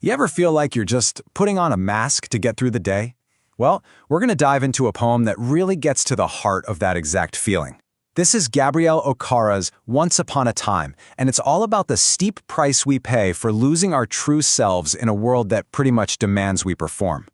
You ever feel like you're just putting on a mask to get through the day? Well, we're going to dive into a poem that really gets to the heart of that exact feeling. This is Gabrielle Okara's Once Upon a Time, and it's all about the steep price we pay for losing our true selves in a world that pretty much demands we perform.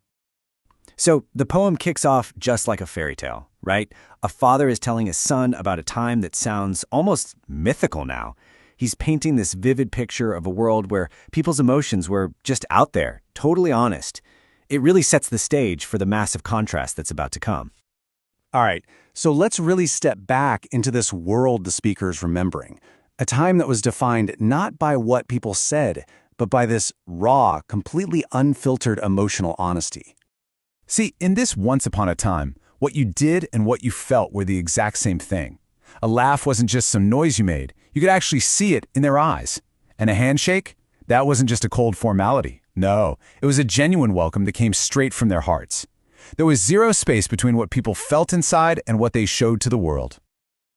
So the poem kicks off just like a fairy tale, right? A father is telling his son about a time that sounds almost mythical now. He's painting this vivid picture of a world where people's emotions were just out there, totally honest. It really sets the stage for the massive contrast that's about to come. All right, so let's really step back into this world the speaker is remembering, a time that was defined not by what people said, but by this raw, completely unfiltered emotional honesty. See, in this Once Upon a Time, what you did and what you felt were the exact same thing. A laugh wasn't just some noise you made. You could actually see it in their eyes. And a handshake? That wasn't just a cold formality. No, it was a genuine welcome that came straight from their hearts. There was zero space between what people felt inside and what they showed to the world.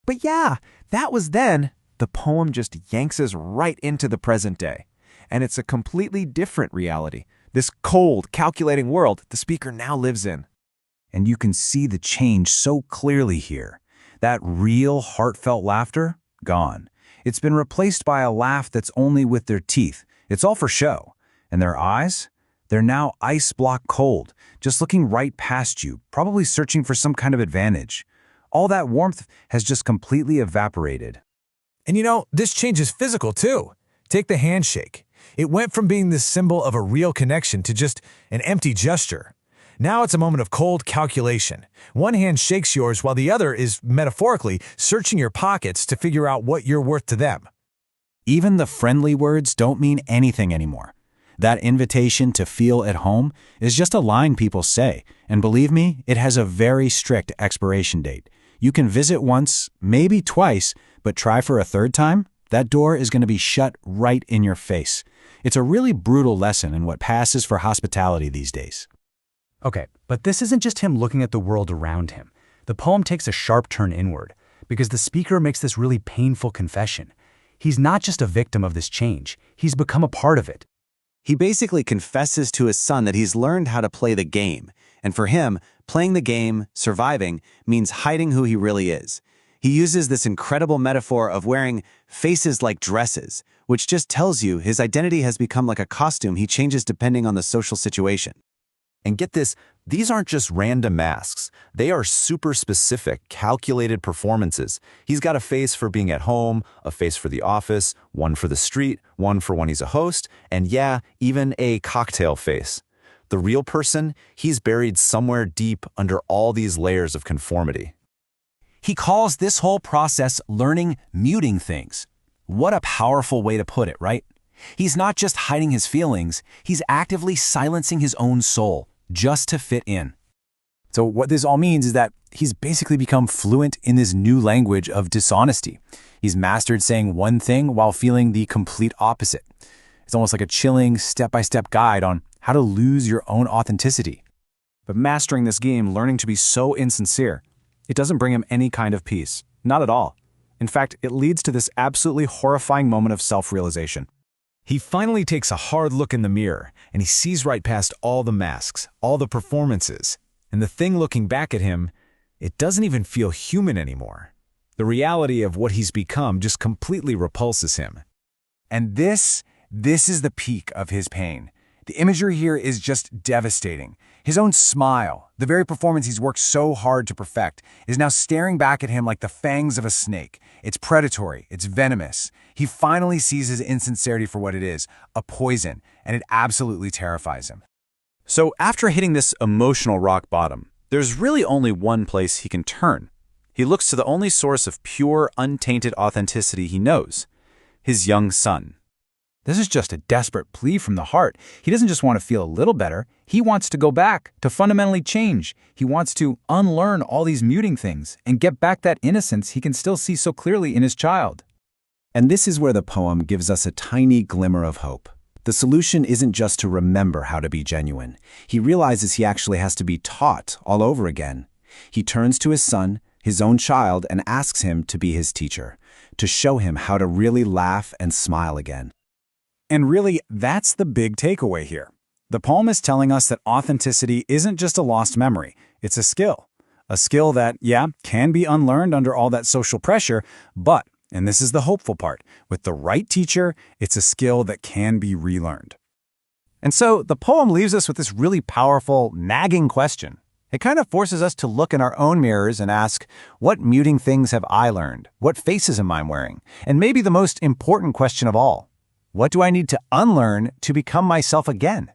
But yeah, that was then. The poem just yanks us right into the present day. And it's a completely different reality. This cold, calculating world the speaker now lives in. And you can see the change so clearly here. That real, heartfelt laughter, gone. It's been replaced by a laugh that's only with their teeth. It's all for show. And their eyes? They're now ice block cold, just looking right past you, probably searching for some kind of advantage. All that warmth has just completely evaporated. And you know, this change is physical too. Take the handshake. It went from being the symbol of a real connection to just an empty gesture. Now it's a moment of cold calculation. One hand shakes yours while the other is, metaphorically, searching your pockets to figure out what you're worth to them. Even the friendly words don't mean anything anymore. That invitation to feel at home is just a line people say, and believe me, it has a very strict expiration date. You can visit once, maybe twice, but try for a third time? That door is going to be shut right in your face. It's a really brutal lesson in what passes for hospitality these days. Okay, but this isn't just him looking at the world around him. The poem takes a sharp turn inward, because the speaker makes this really painful confession. He's not just a victim of this change, he's become a part of it. He basically confesses to his son that he's learned how to play the game, and for him, playing the game, surviving, means hiding who he really is. He uses this incredible metaphor of wearing faces like dresses, which just tells you his identity has become like a costume he changes depending on the social situation. And get this, these aren't just random masks. They are super specific, calculated performances. He's got a face for being at home, a face for the office, one for the street, one for when he's a host, and yeah, even a cocktail face. The real person, he's buried somewhere deep under all these layers of conformity. He calls this whole process learning muting things. What a powerful way to put it, right? He's not just hiding his feelings, he's actively silencing his own soul, just to fit in. So what this all means is that he's basically become fluent in this new language of dishonesty. He's mastered saying one thing while feeling the complete opposite. It's almost like a chilling, step-by-step guide on how to lose your own authenticity. But mastering this game, learning to be so insincere, it doesn't bring him any kind of peace. Not at all. In fact, it leads to this absolutely horrifying moment of self-realization. He finally takes a hard look in the mirror, and he sees right past all the masks, all the performances. And the thing looking back at him, it doesn't even feel human anymore. The reality of what he's become just completely repulses him. And this is the peak of his pain. The imagery here is just devastating. His own smile, the very performance he's worked so hard to perfect, is now staring back at him like the fangs of a snake. It's predatory, it's venomous. He finally sees his insincerity for what it is, a poison, and it absolutely terrifies him. So after hitting this emotional rock bottom, there's really only one place he can turn. He looks to the only source of pure, untainted authenticity he knows, his young son. This is just a desperate plea from the heart. He doesn't just want to feel a little better. He wants to go back, to fundamentally change. He wants to unlearn all these muting things and get back that innocence he can still see so clearly in his child. And this is where the poem gives us a tiny glimmer of hope. The solution isn't just to remember how to be genuine. He realizes he actually has to be taught all over again. He turns to his son, his own child, and asks him to be his teacher, to show him how to really laugh and smile again. And really, that's the big takeaway here. The poem is telling us that authenticity isn't just a lost memory, it's a skill. A skill that, yeah, can be unlearned under all that social pressure, but, and this is the hopeful part, with the right teacher, it's a skill that can be relearned. And so the poem leaves us with this really powerful, nagging question. It kind of forces us to look in our own mirrors and ask, what muting things have I learned? What faces am I wearing? And maybe the most important question of all, what do I need to unlearn to become myself again?